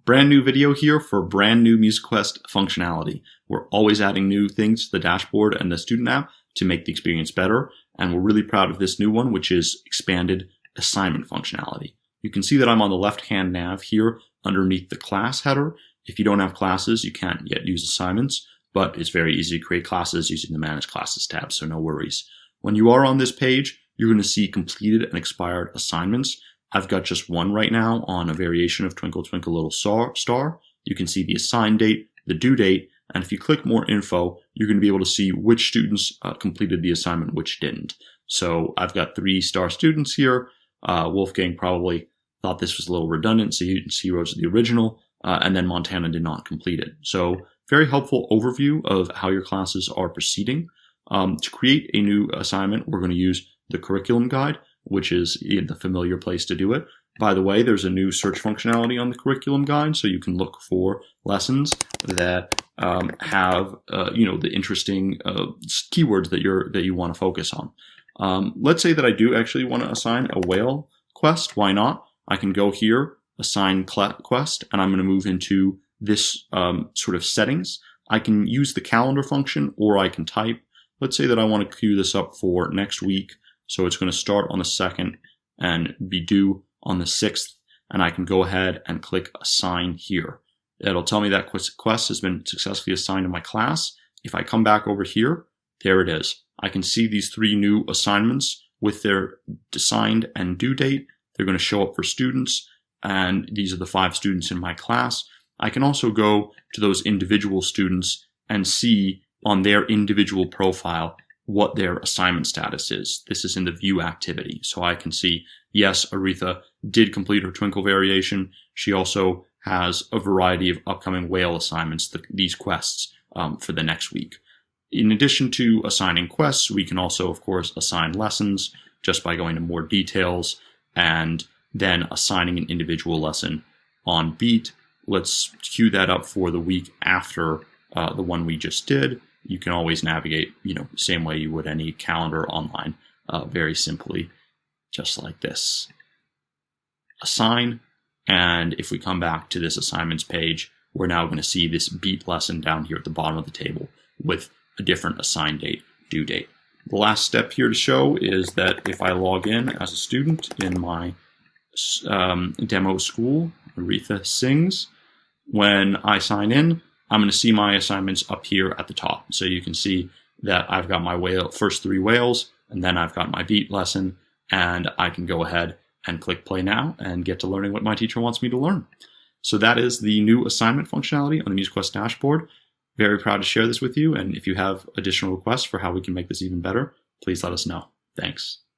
Brand new video here for brand new MusiQuest functionality. We're always adding new things to the dashboard and the student app to make the experience better, and we're really proud of this new one, which is expanded assignment functionality. You can see that I'm on the left-hand nav here underneath the class header. If you don't have classes, you can't yet use assignments, but it's very easy to create classes using the Manage Classes tab, so no worries. When you are on this page, you're going to see completed and expired assignments. I've got just one right now on a variation of Twinkle Twinkle Little Star. You can see the assigned date, the due date, and if you click more info, you're going to be able to see which students completed the assignment, which didn't. So I've got 3-star students here. Wolfgang probably thought this was a little redundant, so he wrote the original, and then Montana did not complete it. So very helpful overview of how your classes are proceeding. To create a new assignment, we're going to use the curriculum guide, which is the familiar place to do it. By the way, there's a new search functionality on the curriculum guide, so you can look for lessons that have the interesting keywords that you want to focus on. Let's say that I do actually want to assign a whale quest. Why not? I can go here, assign quest, and I'm going to move into this sort of settings. I can use the calendar function, or I can type. Let's say that I want to queue this up for next week. So it's going to start on the 2nd and be due on the 6th. And I can go ahead and click assign here. It'll tell me that quest has been successfully assigned to my class. If I come back over here, there it is. I can see these 3 new assignments with their assigned and due date. They're going to show up for students, and these are the 5 students in my class. I can also go to those individual students and see on their individual profile what their assignment status is. This is in the view activity. So I can see, yes, Aretha did complete her Twinkle variation. She also has a variety of upcoming whale assignments, these quests for the next week. In addition to assigning quests, we can also, of course, assign lessons just by going to more details and then assigning an individual lesson on beat. Let's queue that up for the week after the one we just did. You can always navigate, the same way you would any calendar online, very simply, just like this. Assign, and if we come back to this assignments page, we're now going to see this beat lesson down here at the bottom of the table with a different assigned date, due date. The last step here to show is that if I log in as a student in my demo school, Aretha Sings, when I sign in, I'm going to see my assignments up here at the top. So you can see that I've got my first 3 whales, and then I've got my beat lesson, and I can go ahead and click play now and get to learning what my teacher wants me to learn. So that is the new assignment functionality on the MusiQuest dashboard. Very proud to share this with you, and if you have additional requests for how we can make this even better, please let us know. Thanks.